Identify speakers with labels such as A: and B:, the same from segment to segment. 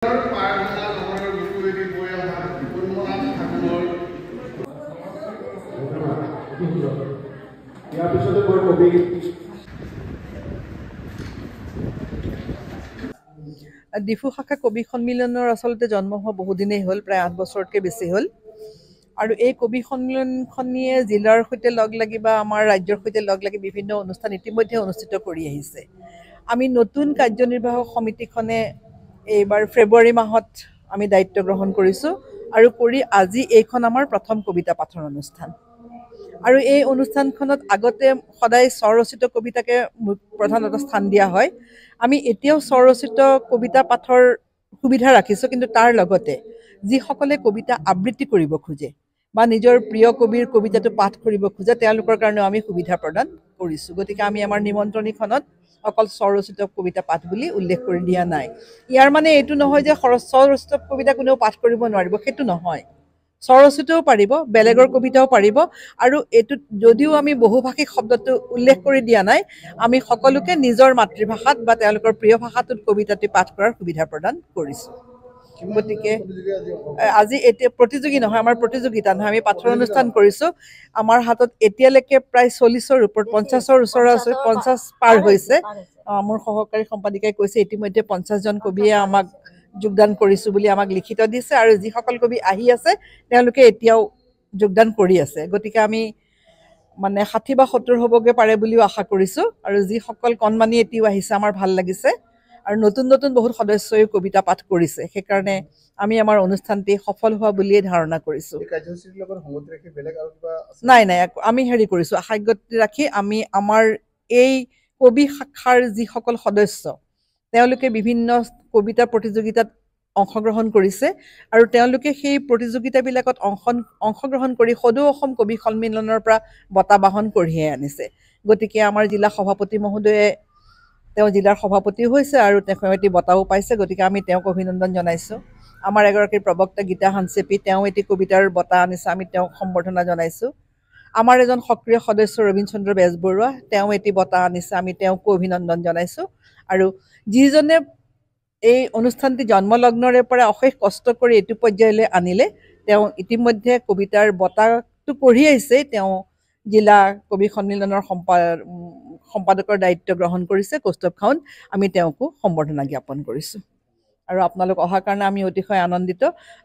A: ডিফু শাখা কবি সন্মিলনৰ আচলতে জন্ম হোৱা বহুদিনেই হ'ল, প্ৰায় 8 বছৰতকৈ বেছি হ'ল। আৰু এই কবি সন্মিলনখনিয়ে জিলাৰ সৈতে লগ লাগি বা আমাৰ ৰাজ্যৰ সৈতে লগ লাগি বিভিন্ন অনুষ্ঠান ইতিমধ্যে অনুষ্ঠিত কৰি আহিছে। আমি নতুন কাৰ্যনিৰ্বাহক সমিতিখনে এইবাৰ ফেব্ৰুৱাৰী মাহত আমি দায়িত্ব গ্ৰহণ কৰিছোঁ আৰু কৰি আজি এইখন আমাৰ প্ৰথম কবিতা পাঠৰ অনুষ্ঠান। আৰু এই অনুষ্ঠানখনত আগতে সদায় স্বৰচিত কবিতাকে প্ৰধানত স্থান দিয়া হয়। আমি এতিয়াও স্বৰচিত কবিতা পাঠৰ সুবিধা ৰাখিছোঁ, কিন্তু তাৰ লগতে যিসকলে কবিতা আবৃত্তি কৰিব খোজে বা নিজৰ প্ৰিয় কবিৰ কবিতাটো পাঠ কৰিব খোজে তেওঁলোকৰ কাৰণেও আমি সুবিধা প্ৰদান কৰিছোঁ। গতিকে আমি আমাৰ নিমন্ত্ৰণীখনত অকল স্বৰচিত কবিতা পাঠ বুলি উল্লেখ কৰি দিয়া নাই। ইয়াৰ মানে এইটো নহয় যে স্বৰচিত কবিতা কোনেও পাঠ কৰিব নোৱাৰিব, সেইটো নহয়। স্বৰচিতও পাৰিব, বেলেগৰ কবিতাও পাৰিব। আৰু এইটোত যদিও আমি বহুভাষিক শব্দটো উল্লেখ কৰি দিয়া নাই, আমি সকলোকে নিজৰ মাতৃভাষাত বা তেওঁলোকৰ প্ৰিয় ভাষাটোত কবিতাটি পাঠ কৰাৰ সুবিধা প্ৰদান কৰিছোঁ। গতিকে আজি এতিয়া প্ৰতিযোগী নহয়, আমাৰ প্ৰতিযোগিতা নহয়, আমি পাঠৰ অনুষ্ঠান কৰিছোঁ। আমাৰ হাতত এতিয়ালৈকে প্ৰায় 40ৰ ওপৰত 50ৰ ওচৰা ওচৰি 50 পাৰ হৈছে। মোৰ সহকাৰী সম্পাদিকাই কৈছে ইতিমধ্যে 50জন কবিয়ে আমাক যোগদান কৰিছোঁ বুলি আমাক লিখিত দিছে, আৰু যিসকল কবি আহি আছে তেওঁলোকে এতিয়াও যোগদান কৰি আছে। গতিকে আমি মানে 60 বা 70 হ'বগৈ পাৰে বুলিও আশা কৰিছোঁ। আৰু যিসকল কণমানি এতিয়াও আহিছে আমাৰ ভাল লাগিছে, আৰু নতুন নতুন বহুত সদস্যই কবিতা পাঠ কৰিছে। সেইকাৰণে আমি আমাৰ অনুষ্ঠানটি সফল হোৱা বুলিয়ে ধাৰণা কৰিছোঁ। নাই নাই, আমি হেৰি কৰিছোঁ, আশাগতি ৰাখি আমি আমাৰ এই কবি শাখাৰ যিসকল সদস্য তেওঁলোকে বিভিন্ন কবিতা প্ৰতিযোগিতাত অংশগ্ৰহণ কৰিছে, আৰু তেওঁলোকে সেই প্ৰতিযোগিতাবিলাকত অংশগ্ৰহণ কৰি সদৌ অসম কবি সন্মিলনৰ পৰা বঁটা বাহন কঢ়িয়াই আনিছে। গতিকে আমাৰ জিলা সভাপতি মহোদয়ে, তেওঁ জিলাৰ সভাপতিও হৈছে আৰু তেওঁ এটি বঁটাও পাইছে। গতিকে আমি তেওঁক অভিনন্দন জনাইছোঁ। আমাৰ এগৰাকী প্ৰবক্তা গীতা হানচেপি, তেওঁ এটি কবিতাৰ বঁটা আনিছে, আমি তেওঁক সম্বৰ্ধনা জনাইছোঁ। আমাৰ এজন সক্ৰিয় সদস্য ৰবীন চন্দ্ৰ বেজবৰুৱা, তেওঁ এটি বঁটা আনিছে, আমি তেওঁকো অভিনন্দন জনাইছোঁ। আৰু যিজনে এই অনুষ্ঠানটি জন্মলগ্নৰে পৰা অশেষ কষ্ট কৰি এইটো পৰ্যায়লৈ আনিলে, তেওঁ ইতিমধ্যে কবিতাৰ বঁটাটো কঢ়িয়াইছে। তেওঁ জিলা কবি সন্মিলনৰ সম্পাদকৰ দায়িত্ব গ্ৰহণ কৰিছে, কৌস্তভ খাউন। আমি তেওঁকো সম্বৰ্ধনা জ্ঞাপন কৰিছোঁ। আৰু আপোনালোক অহাৰ কাৰণে আমি অতিশয় আনন্দিত।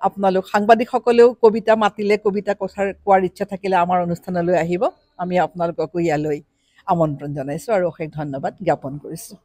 A: আপোনালোক সাংবাদিকসকলেও কবিতা মাতিলে, কবিতা কথা কোৱাৰ ইচ্ছা থাকিলে আমাৰ অনুষ্ঠানলৈ আহিব। আমি আপোনালোককো ইয়ালৈ আমন্ত্ৰণ জনাইছোঁ আৰু অশেষ ধন্যবাদ জ্ঞাপন কৰিছোঁ।